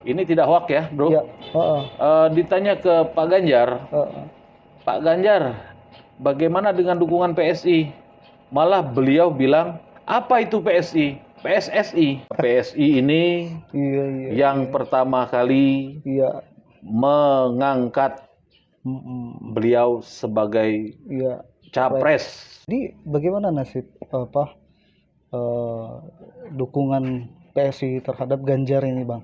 ini tidak hoax ya, Bro. Iya. Ditanya ke Pak Ganjar, Pak Ganjar, bagaimana dengan dukungan PSI? Malah beliau bilang, apa itu PSI? PSSI. PSI ini yang pertama kali mengangkat beliau sebagai capres. Jadi bagaimana nasib dukungan PSI terhadap Ganjar ini, Bang?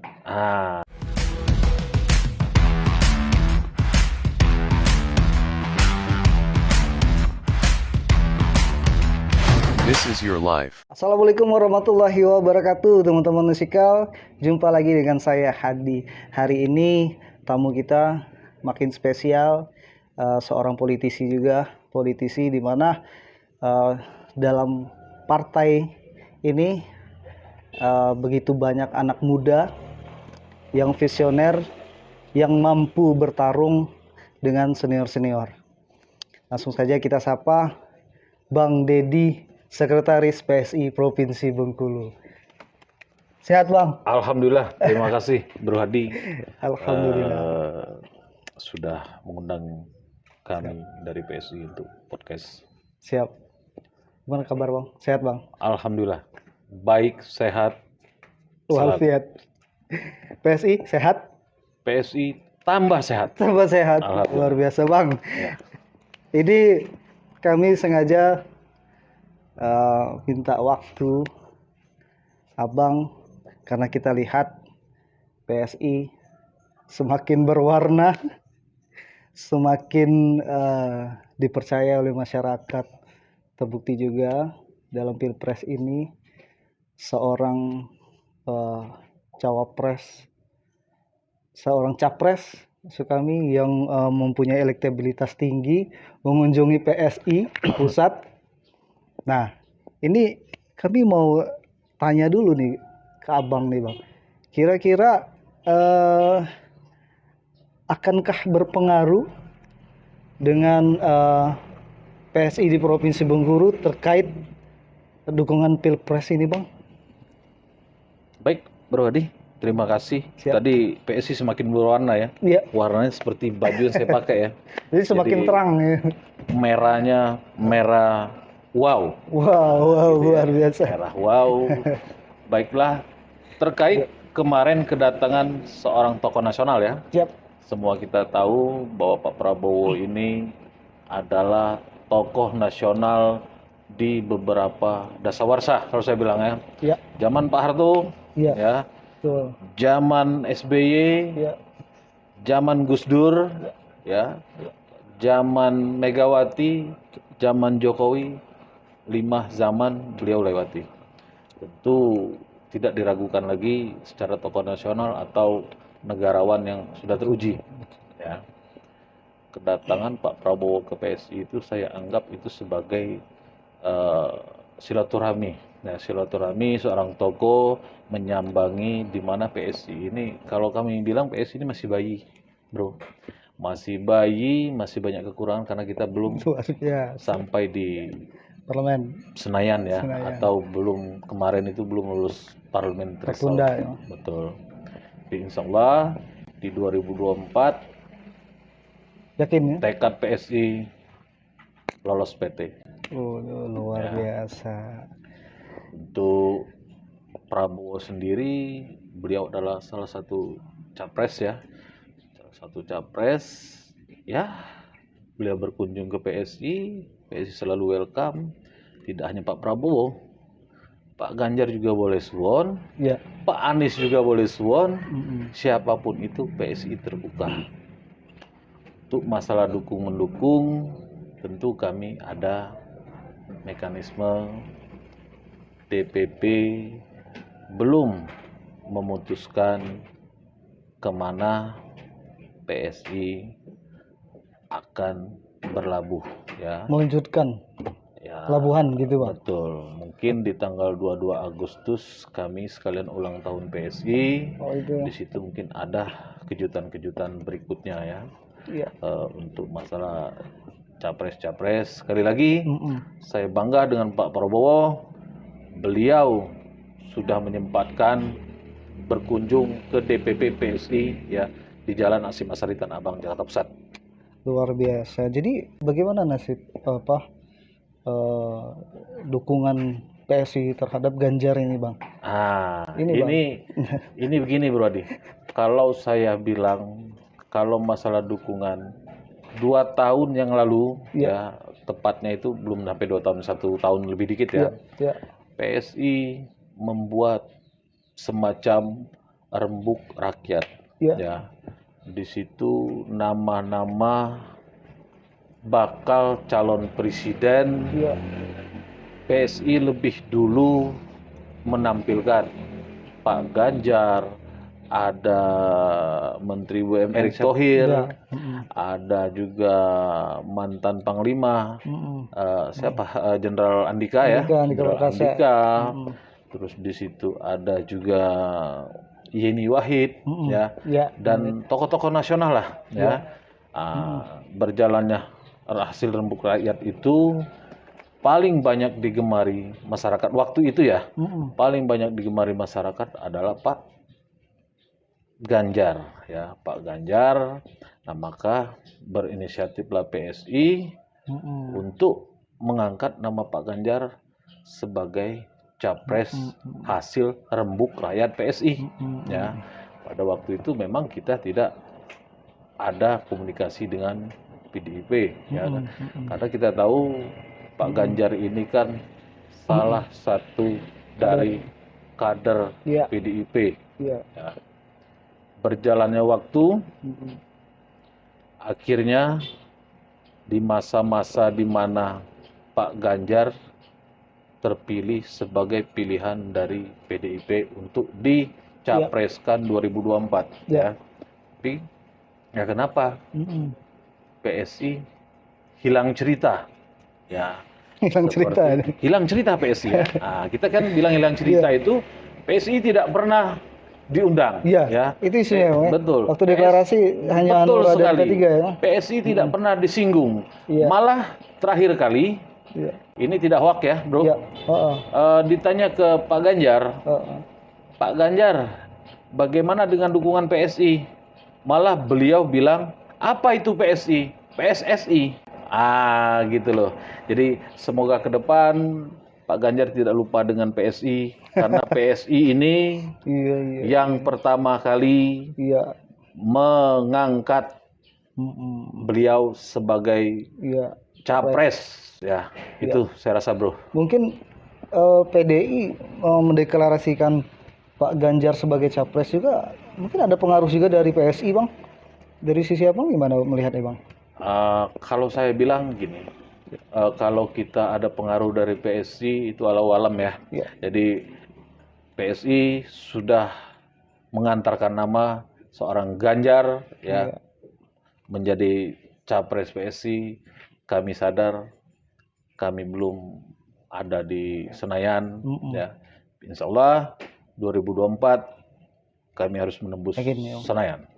This is your life. Assalamualaikum warahmatullahi wabarakatuh, teman-teman musikal. Jumpa lagi dengan saya Hadi. Hari ini tamu kita makin spesial, seorang politisi juga, politisi di mana dalam partai ini begitu banyak anak muda yang visioner, yang mampu bertarung dengan senior-senior. Langsung saja kita sapa Bang Dedi, Sekretaris PSI Provinsi Bengkulu. Sehat, Bang? Alhamdulillah, terima kasih Bro Hadi. Alhamdulillah. Sudah mengundang kami dari PSI untuk podcast. Siap. Gimana kabar, Bang? Sehat, Bang? Alhamdulillah, baik, sehat. Walafiat. PSI sehat? PSI tambah sehat. Tambah sehat. Luar biasa, Bang. Ya. Ini kami sengaja minta waktu Abang karena kita lihat PSI semakin berwarna, semakin dipercaya oleh masyarakat. Terbukti juga dalam Pilpres ini seorang capres maksud kami yang mempunyai elektabilitas tinggi mengunjungi PSI pusat. Nah, ini kami mau tanya dulu nih ke Abang nih, Bang. Kira-kira akankah berpengaruh dengan PSI di Provinsi Bengkulu terkait dukungan Pilpres ini, Bang? Baik, Bro Hadi, terima kasih. Siap. Tadi PSI semakin berwarna ya. Iya. Warnanya seperti baju yang saya pakai ya. Jadi semakin terang ya. Merahnya merah wow. Wow, gitu luar biasa. Merah wow. Baiklah, terkait kemarin kedatangan seorang tokoh nasional ya. Siap. Semua kita tahu bahwa Pak Prabowo ini adalah tokoh nasional di beberapa dasawarsa kalau saya bilang ya. Iya. Zaman Pak Harto, ya. Betul. Zaman SBY, zaman Gus Dur, ya. Zaman Megawati, zaman Jokowi, 5 zaman beliau lewati. Tentu tidak diragukan lagi secara tokoh nasional atau negarawan yang sudah teruji. Ya. Kedatangan Pak Prabowo ke PSI itu saya anggap itu sebagai silaturahmi. Nah, silaturahmi seorang tokoh menyambangi di mana PSI ini, kalau kami bilang PSI ini masih bayi, Bro. Masih bayi, masih banyak kekurangan karena kita belum sampai di Parlemen Senayan ya, atau belum kemarin itu belum lulus parlemen tertunda ya. Betul. Jadi insya Allah di 2024 yakin ya? tekad PSI lolos PT. Luar biasa. Untuk Prabowo sendiri, beliau adalah salah satu capres ya. Salah satu capres ya. Beliau berkunjung ke PSI selalu welcome. Tidak hanya Pak Prabowo, Pak Ganjar juga boleh suwon, Pak Anies juga boleh suwon. Siapapun itu PSI terbuka. Untuk masalah dukung-mendukung, tentu kami ada mekanisme. DPP belum memutuskan kemana PSI akan berlabuh ya. Melanjutkan ya, pelabuhan gitu, Bang. Betul. Mungkin di tanggal 22 Agustus kami sekalian ulang tahun PSI. Di situ mungkin ada kejutan-kejutan berikutnya ya. Untuk masalah capres-capres. Sekali lagi saya bangga dengan Pak Prabowo. Beliau sudah menyempatkan berkunjung ke DPP PSI ya di Jalan Asim Asari Tanah Abang, Jakarta Pusat. Luar biasa. Jadi bagaimana nasib eh, dukungan PSI terhadap Ganjar ini, Bang? Ini Ini, Bang. ini begini Bro Adi. Kalau saya bilang kalau masalah dukungan 2 tahun yang lalu ya tepatnya itu belum sampai 2 tahun, 1 tahun lebih dikit ya. PSI membuat semacam rembuk rakyat ya. Di situ nama-nama bakal calon presiden PSI lebih dulu menampilkan Pak Ganjar, ada Menteri BUMN Erick Thohir, ada juga mantan Panglima Jenderal Andika ya, Jenderal Andika. Terus di situ ada juga Yeni Wahid ya, dan tokoh-tokoh nasional lah ya. Berjalannya hasil rembuk rakyat itu paling banyak digemari masyarakat waktu itu ya. Paling banyak digemari masyarakat adalah Pak Ganjar ya, Pak Ganjar. Nah, maka berinisiatiflah PSI untuk mengangkat nama Pak Ganjar sebagai capres hasil rembuk rakyat PSI ya. Pada waktu itu memang kita tidak ada komunikasi dengan PDIP ya kan? Karena kita tahu Pak Ganjar ini kan salah satu dari kader PDIP ya. Berjalannya waktu akhirnya di masa-masa di mana Pak Ganjar terpilih sebagai pilihan dari PDIP untuk dicapreskan 2024 ya. Tapi ya kenapa PSI hilang cerita ya. Hilang cerita PSI ya. Nah, kita kan bilang hilang cerita itu PSI tidak pernah diundang ya. Itu isunya, betul. Waktu deklarasi hanya betul Hanura dan sekali. P3 ya. PSI tidak pernah disinggung. Malah terakhir kali ini tidak hoax ya, Bro. Ditanya ke Pak Ganjar, Pak Ganjar, bagaimana dengan dukungan PSI? Malah beliau bilang, apa itu PSI? PSSI. Gitu loh. Jadi semoga ke depan Pak Ganjar tidak lupa dengan PSI, karena PSI ini yang pertama kali mengangkat beliau sebagai capres ya. Itu saya rasa, Bro. Mungkin PDI mendeklarasikan Pak Ganjar sebagai capres juga mungkin ada pengaruh juga dari PSI, Bang. Dari sisi apa gimana melihatnya, Bang? Kalau saya bilang gini, kalau kita ada pengaruh dari PSI itu alam ya. Jadi PSI sudah mengantarkan nama seorang Ganjar ya menjadi capres PSI. Kami sadar kami belum ada di Senayan ya. Insya Allah 2024 kami harus menembus Senayan.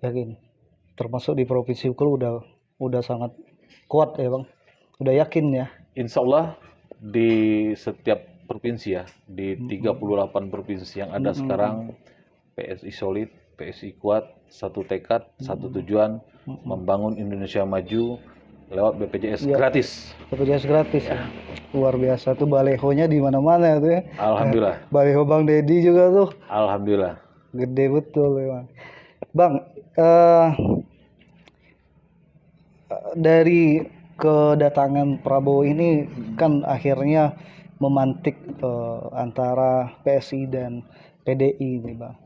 Yakin. Termasuk di Provinsi Bengkulu udah sangat kuat ya, Bang. Udah yakin ya. Insya Allah di setiap provinsi ya, di 38 provinsi yang ada sekarang PSI solid, PSI kuat, satu tekad, satu tujuan, membangun Indonesia maju lewat BPJS gratis. BPJS gratis ya. Luar biasa tuh, balehonya di mana-mana tuh ya. Alhamdulillah. Baleho Bang Dedi juga tuh. Alhamdulillah. Gede betul ya, Bang. Dari kedatangan Prabowo ini kan akhirnya memantik antara PSI dan PDI nih, Bang.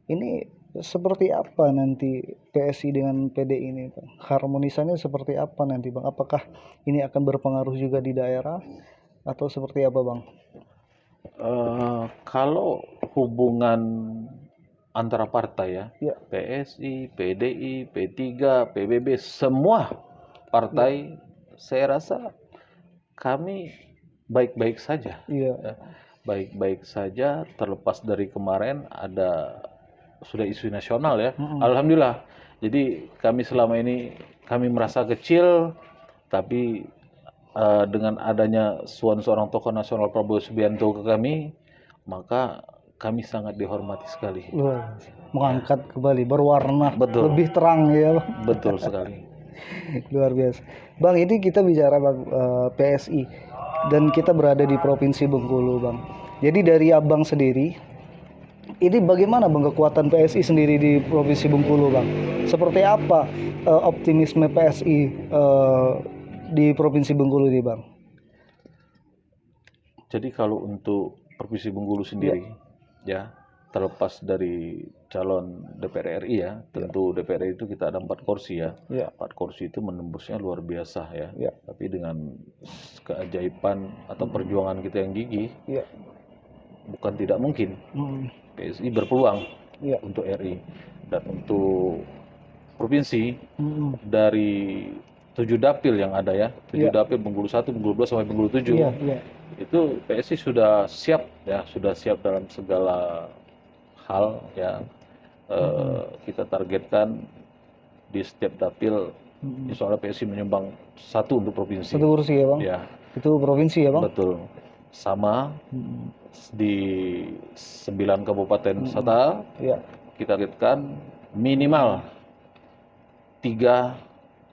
Ini seperti apa nanti PSI dengan PDI ini, Bang? Harmonisannya seperti apa nanti, Bang? Apakah ini akan berpengaruh juga di daerah atau seperti apa, Bang? Kalau hubungan antara partai ya, PSI, PDI, P3, PBB, semua partai saya rasa kami baik-baik saja. Baik-baik saja, terlepas dari kemarin sudah isu nasional ya. Alhamdulillah. Jadi kami selama ini kami merasa kecil, tapi dengan adanya seorang tokoh nasional Prabowo Subianto ke kami, maka kami sangat dihormati sekali. Wah, mengangkat kembali, berwarna Betul. lebih terang ya Bang. Betul sekali. Luar biasa. Bang, ini kita bicara Bang PSI dan kita berada di Provinsi Bengkulu Bang. Jadi dari Abang sendiri, ini bagaimana Bang kekuatan PSI sendiri di Provinsi Bengkulu Bang? Seperti apa optimisme PSI di Provinsi Bengkulu ini Bang? Jadi kalau untuk Provinsi Bengkulu sendiri, ya terlepas dari calon DPR RI ya, tentu DPR RI itu kita ada 4 kursi ya. Ya. 4 kursi itu menembusnya luar biasa ya. Ya. Tapi dengan keajaiban atau perjuangan kita yang gigih, Ya. bukan tidak mungkin Hmm. PSI berpeluang Ya. untuk RI. Dan untuk provinsi Hmm. dari 7 dapil yang ada ya, 7 Ya. dapil Bengkulu 1, Bengkulu 2 sampai Bengkulu 7. Iya, iya. Itu PSI sudah siap ya, sudah siap dalam segala hal ya. Kita targetkan di setiap dapil insya Allah PSI menyumbang 1 untuk provinsi. 1 kursi ya Bang? Ya, Itu provinsi ya Bang? betul. Sama di 9 kabupaten kota Iya. kita targetkan minimal 3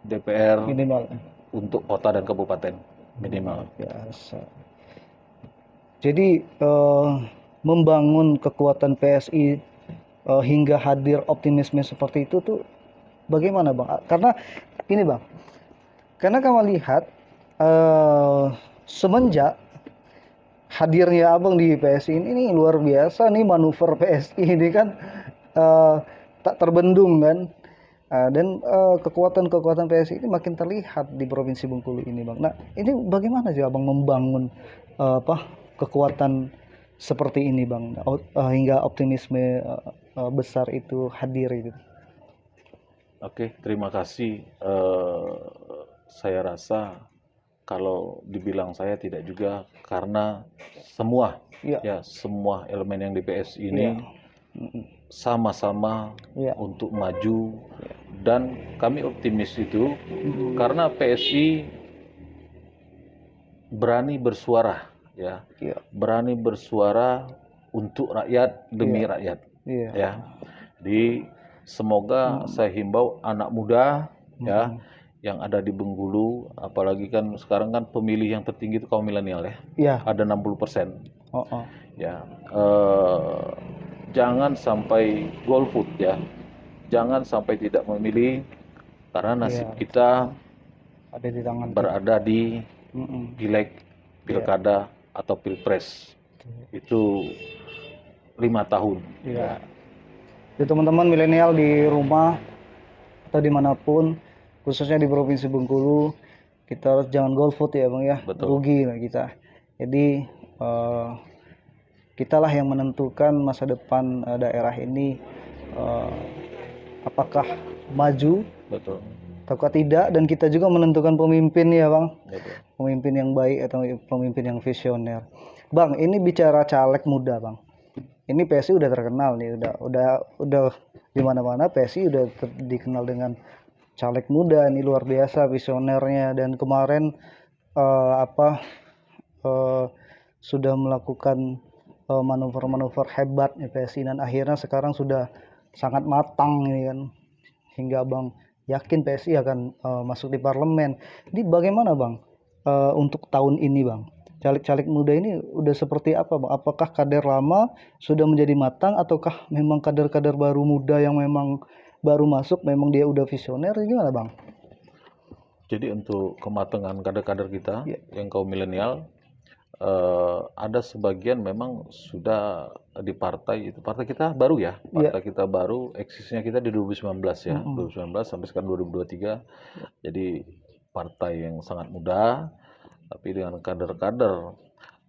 DPR Minimal. untuk kota dan kabupaten minimal. Biasa. Jadi membangun kekuatan PSI hingga hadir optimisme seperti itu tuh bagaimana Bang? Karena ini Bang, karena kamu lihat semenjak hadirnya Abang di PSI ini luar biasa nih manuver PSI ini kan tak terbendung kan. Dan kekuatan-kekuatan PSI ini makin terlihat di Provinsi Bengkulu ini Bang. Nah ini bagaimana sih Abang membangun kekuatan seperti ini Bang hingga optimisme besar itu hadir gitu. Oke, terima kasih. Saya rasa kalau dibilang saya tidak juga karena semua Iya. ya semua elemen yang di PSI ini sama-sama untuk maju dan kami optimis itu karena PSI berani bersuara ya, berani bersuara untuk rakyat demi rakyat ya. Jadi semoga saya himbau anak muda ya yang ada di Bengkulu, apalagi kan sekarang kan pemilih yang tertinggi itu kaum milenial ya. Iya. Ada 60%. Ya, jangan sampai golput ya. Jangan sampai tidak memilih karena nasib kita ada di tangan berada di pileg, pilkada atau pilpres. Itu 5 tahun. Iya. Jadi teman-teman milenial di rumah atau dimanapun, khususnya di Provinsi Bengkulu, kita harus jangan golput ya Bang ya. Betul. Rugi lah kita. Jadi kitalah yang menentukan masa depan daerah ini, apakah maju Betul. ataukah tidak, dan kita juga menentukan pemimpin ya Bang. Betul. Pemimpin yang baik atau pemimpin yang visioner. Bang, ini bicara caleg muda Bang. Ini PSI udah terkenal nih, udah di mana-mana PSI udah dikenal dengan caleg muda, ini luar biasa visionernya, dan kemarin sudah melakukan manuver-manuver hebat nih PSI, dan akhirnya sekarang sudah sangat matang ini kan, hingga Bang yakin PSI akan masuk di parlemen. Ini bagaimana Bang untuk tahun ini Bang? Caleg-caleg muda ini udah seperti apa Bang? Apakah kader lama sudah menjadi matang, ataukah memang kader-kader baru muda yang memang baru masuk, memang dia udah visioner, gimana Bang? Jadi untuk kematangan kader-kader kita yang kaum milenial, ada sebagian memang sudah di partai itu. Partai kita baru ya, partai kita baru, eksisnya kita di 2019 ya, 2019 sampai sekarang 2023. Jadi partai yang sangat muda, tapi dengan kader-kader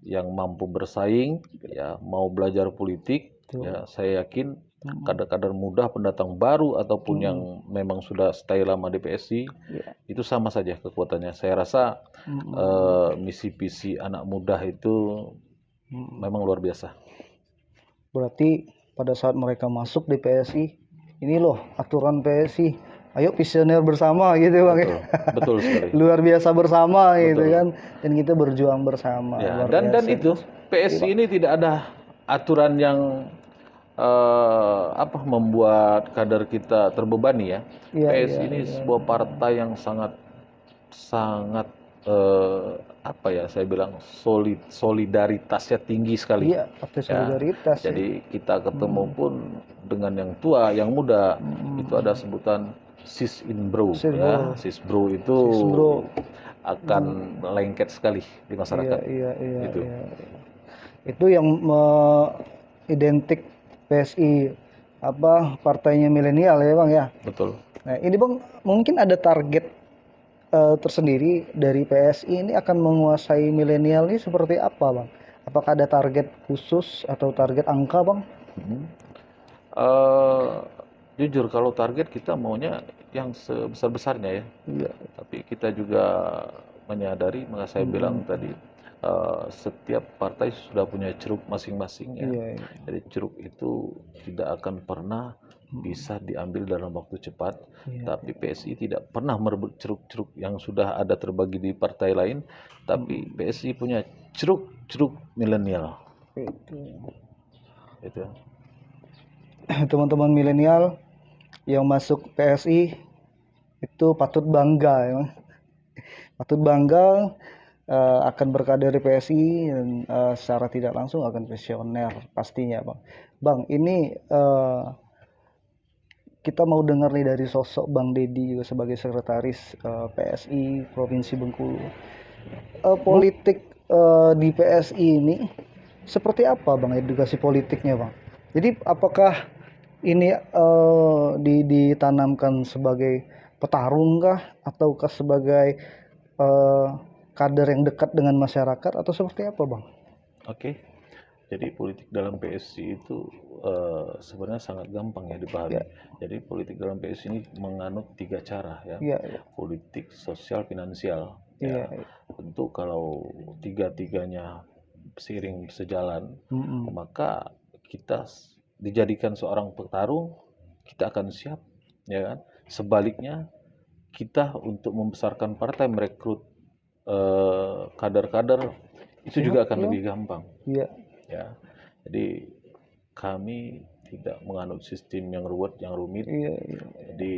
yang mampu bersaing, ya mau belajar politik, ya saya yakin kader-kader muda, pendatang baru ataupun yang memang sudah stay lama di PSI, itu sama saja kekuatannya. Saya rasa misi visi anak muda itu memang luar biasa. Berarti pada saat mereka masuk di PSI, ini loh aturan PSI, ayo visioner bersama gitu Bang. Betul sekali. Luar biasa bersama gitu kan, dan kita berjuang bersama. Ya, dan itu PSI ini tidak ada aturan yang membuat kader kita terbebani ya. Iya, PSI iya, ini iya. sebuah partai yang sangat saya bilang solidaritasnya tinggi sekali. Iya, partai Ya, solidaritas ya. jadi kita ketemu pun dengan yang tua, yang muda, itu ada sebutan sis in bro, ya. Sisbro, Sis bro itu Sisbro. akan lengket sekali di Iya, masyarakat. iya, iya, Itu. iya. Itu yang identik PSI partainya milenial ya Bang ya. Betul. Nah, ini Bang mungkin ada target tersendiri dari PSI ini akan menguasai milenial ini seperti apa Bang? Apakah ada target khusus atau target angka Bang? Hmm. Eh, Jujur kalau target kita maunya yang sebesar-besarnya ya. Iya. Tapi kita juga menyadari, maka saya bilang tadi, setiap partai sudah punya ceruk masing-masing ya. Iya, iya. Jadi ceruk itu tidak akan pernah bisa diambil dalam waktu cepat. Iya. Tapi PSI tidak pernah merebut ceruk-ceruk yang sudah ada terbagi di partai lain. Tapi PSI punya ceruk-ceruk milenial. Itu. Teman-teman milenial yang masuk PSI itu patut bangga ya. Bang. Patut bangga akan berkader di PSI dan secara tidak langsung akan visioner pastinya Bang. Bang, ini kita mau dengar nih dari sosok Bang Dedi juga sebagai sekretaris PSI Provinsi Bengkulu. Politik di PSI ini seperti apa Bang edukasi politiknya Bang? Jadi apakah ini ditanamkan sebagai petarung kah ataukah sebagai kader yang dekat dengan masyarakat atau seperti apa Bang? Oke. Jadi politik dalam PSI itu sebenarnya sangat gampang ya dipahami. Ya. Jadi politik dalam PSI ini menganut 3 cara ya. Iya, iya. Politik, sosial, finansial. Iya, Ya. Tentu kalau tiga-tiganya seiring sejalan, maka kita dijadikan seorang petarung, kita akan siap, ya kan? Sebaliknya, kita untuk membesarkan partai, merekrut kader-kader itu juga akan lebih gampang. Iya. Ya, jadi kami tidak menganut sistem yang ruwet, yang rumit. Iya, iya. Jadi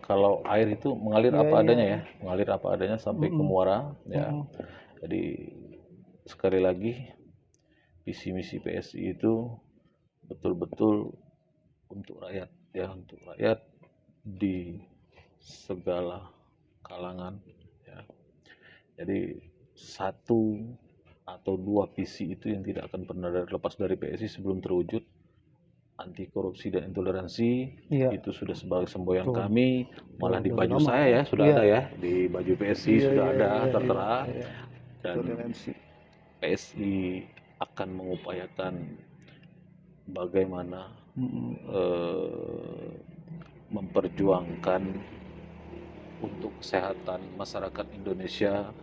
kalau air itu mengalir apa adanya ya, mengalir apa adanya sampai ke muara. Ya, jadi sekali lagi visi misi PSI itu betul-betul untuk rakyat ya, untuk rakyat di segala kalangan. Ya. Jadi 1 atau 2 visi itu yang tidak akan pernah lepas dari PSI sebelum terwujud. Anti korupsi dan intoleransi, itu sudah sebagai semboyan kami, malah di baju saya ya sudah ada ya, di baju PSI sudah ada tertera. Dan PSI akan mengupayakan bagaimana memperjuangkan untuk kesehatan masyarakat Indonesia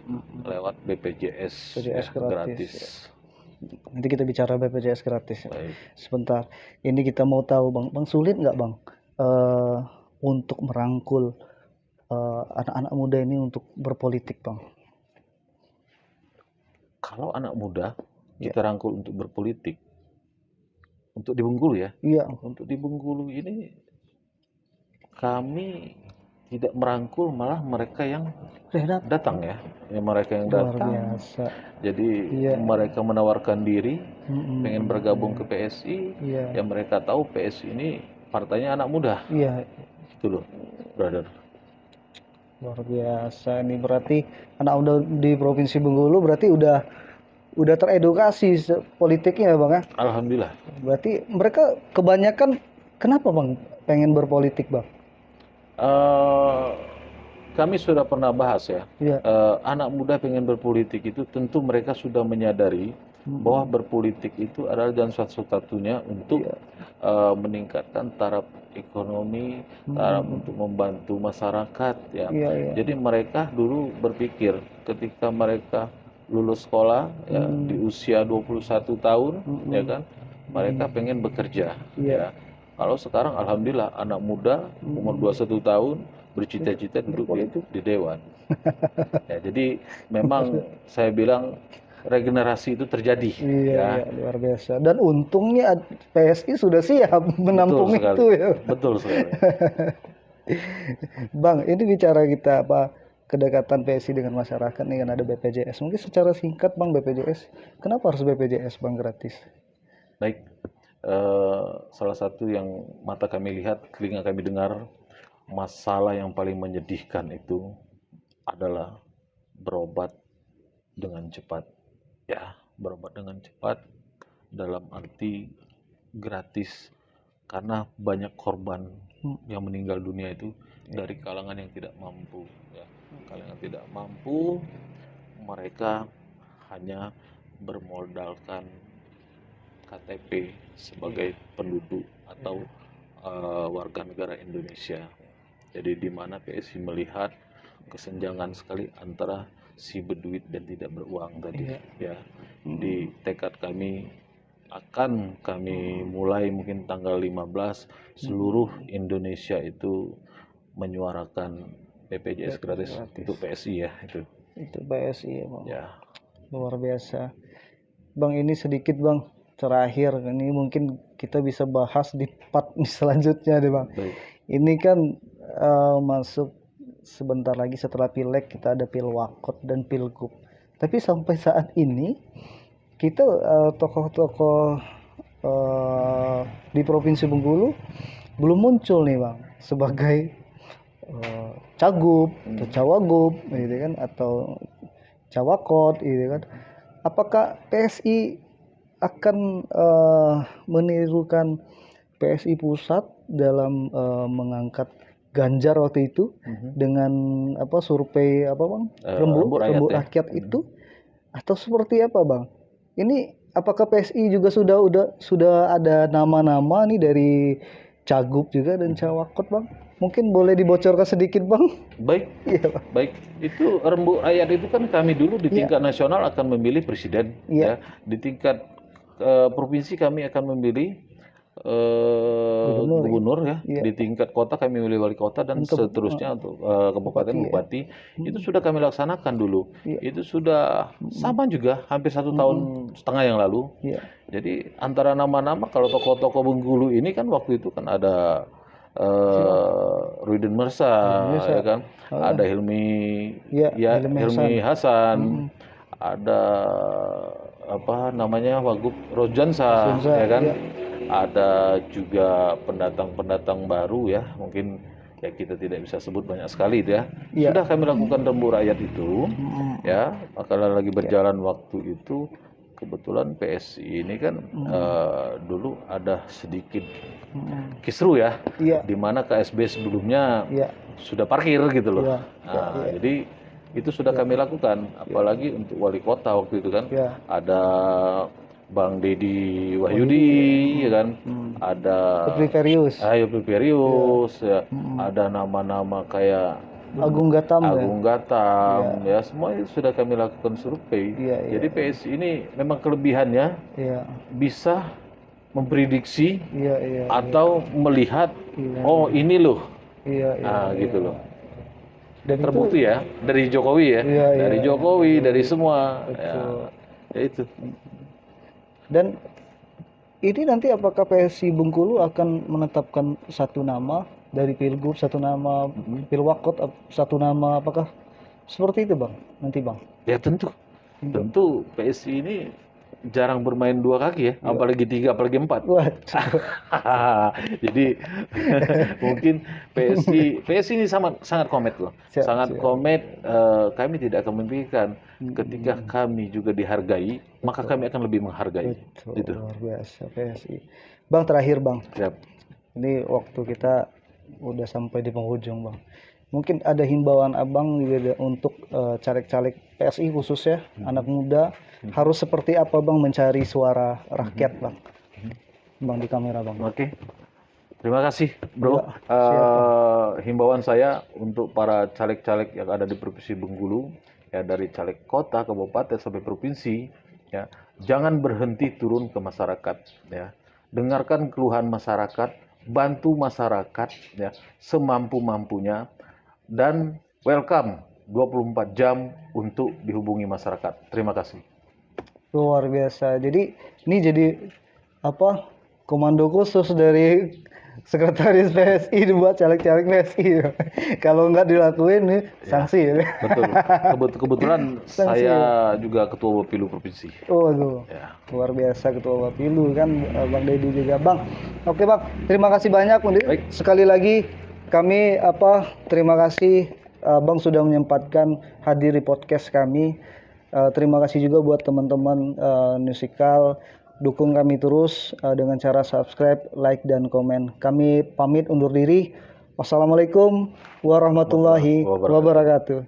lewat BPJS gratis. Nanti kita bicara BPJS gratis. Baik. Sebentar, ini kita mau tahu Bang sulit nggak Bang untuk merangkul anak-anak muda ini untuk berpolitik Bang? Kalau anak muda kita rangkul untuk berpolitik, untuk di Bengkulu ya? Iya. Untuk di Bengkulu ini kami tidak merangkul, malah mereka yang datang ya, mereka yang datang. Luar biasa. Jadi mereka menawarkan diri, pengen bergabung ke PSI, ya mereka tahu PSI ini partainya anak muda. Iya. Itu loh, brother. Luar biasa. Ini berarti anak muda di Provinsi Bengkulu berarti udah teredukasi politiknya ya Bang ya? Alhamdulillah. Berarti mereka kebanyakan kenapa Bang pengen berpolitik Bang? Kami sudah pernah bahas ya, anak muda pengen berpolitik itu tentu mereka sudah menyadari bahwa berpolitik itu adalah jalan satu-satunya untuk meningkatkan taraf ekonomi, taraf untuk membantu masyarakat ya. Jadi mereka dulu berpikir ketika mereka lulus sekolah ya, di usia 21 tahun ya kan, mereka pengen bekerja ya. Kalau sekarang alhamdulillah anak muda umur 21 tahun bercita-cita duduk di dewan. Ya, jadi memang saya bilang regenerasi itu terjadi. Iya, Ya, iya, luar biasa. Dan untungnya PSI sudah siap menampung betul sekali. itu ya. Betul sekali. Bang, ini bicara kita apa kedekatan PSI dengan masyarakat nih kan ada BPJS. Mungkin secara singkat Bang BPJS, kenapa harus BPJS Bang gratis? Baik, salah satu yang mata kami lihat, telinga kami dengar, masalah yang paling menyedihkan itu adalah berobat dengan cepat. Ya, berobat dengan cepat dalam arti gratis, karena banyak korban yang meninggal dunia itu dari kalangan yang tidak mampu. Ya, kalangan tidak mampu, mereka hanya bermodalkan KTP sebagai penduduk atau warga negara Indonesia. Jadi di mana PSI melihat kesenjangan sekali antara si berduit dan tidak beruang tadi. Ya, di tekad kami akan kami mulai mungkin tanggal 15 seluruh Indonesia itu menyuarakan BPJS gratis untuk PSI ya itu. Itu PSI ya Bang. Ya. Luar biasa. Bang ini sedikit Bang terakhir ini mungkin kita bisa bahas di part selanjutnya deh Bang. Baik. Ini kan masuk sebentar lagi setelah Pileg kita ada Pilwakot dan Pilgub. Tapi sampai saat ini kita tokoh-tokoh di Provinsi Bengkulu belum muncul nih Bang sebagai cagup atau cawagup gitu kan atau cawakot gitu kan. Apakah PSI akan menirukan PSI pusat dalam mengangkat Ganjar waktu itu dengan apa survei apa Bang rembuk rakyat itu atau seperti apa Bang? Ini apakah PSI juga sudah ada nama-nama nih dari cagup juga dan cawakot Bang? Mungkin boleh dibocorkan sedikit Bang? Baik, Iya Bang. baik. Itu rembuk rakyat itu kan kami dulu di tingkat nasional akan memilih presiden, ya. Di tingkat provinsi kami akan memilih gubernur ya. Di tingkat kota kami memilih wali kota dan seterusnya untuk kabupaten bupati. Itu sudah kami laksanakan dulu. Itu sudah sama juga hampir 1,5 tahun yang lalu. Jadi antara nama-nama kalau tokoh-tokoh Bengkulu ini kan waktu itu kan ada Ruiden Mersa, ya kan, ada Hilmi Hasan, ada apa namanya Wagub Rojansa, ya kan, ada juga pendatang-pendatang baru ya, mungkin ya kita tidak bisa sebut banyak sekali itu ya. Sudah kami lakukan rembuk rakyat itu, ya, kalau lagi berjalan waktu itu. Kebetulan PSI ini kan dulu ada sedikit kisru ya, di mana KSB sebelumnya sudah parkir gitu loh. Jadi itu sudah kami lakukan, apalagi untuk wali kota waktu itu kan ada Bang Deddy Wahyudi, ya kan, ada Yopi Perius, ya, ada nama-nama kayak Agung Gatam, ya semua itu sudah kami lakukan survei. Jadi PSI ini memang kelebihannya bisa memprediksi atau melihat oh ini loh, gitu loh. Dan terbukti ya dari Jokowi ya, dari Jokowi, dari semua. Ya itu. Dan ini nanti apakah PSI Bengkulu akan menetapkan satu nama dari Pilgub, satu nama Pilwakot, satu nama, apakah seperti itu Bang nanti Bang? Ya tentu PSI ini jarang bermain dua kaki ya, apalagi 3, apalagi 4. Jadi mungkin PSI ini sangat komit loh, sangat komit. Kami tidak akan memikirkan ketika kami juga dihargai, maka kami akan lebih menghargai. Itu luar biasa PSI. Bang terakhir Bang, ini waktu kita udah sampai di penghujung Bang. Mungkin ada himbauan Abang juga untuk caleg-caleg PSI khususnya anak muda harus seperti apa Bang mencari suara rakyat Bang? Bang di kamera Bang. Oke. Terima kasih Bro. Himbauan saya untuk para caleg-caleg yang ada di Provinsi Bengkulu, ya dari caleg kota, kabupaten sampai provinsi, ya jangan berhenti turun ke masyarakat, ya. Dengarkan keluhan masyarakat, bantu masyarakat ya semampu-mampunya, dan welcome 24 jam untuk dihubungi masyarakat. Terima kasih. Luar biasa. Jadi ini jadi apa? Komando khusus dari sekretaris PSI buat caleg-caleg PSI. Kalau nggak dilakuin nih sanksi ya. Betul. Kebetulan Sanksi. saya juga ketua Bapilu provinsi. Oh, aduh. Ya. Luar biasa ketua Bapilu kan Bang Deddy juga, Bang. Oke, Bang. Terima kasih banyak, Bang. Baik. Sekali lagi kami terima kasih Bang sudah menyempatkan hadir di podcast kami. Terima kasih juga buat teman-teman Musikal, dukung kami terus dengan cara subscribe, like dan komen. Kami pamit undur diri. Wassalamualaikum warahmatullahi wabarakatuh.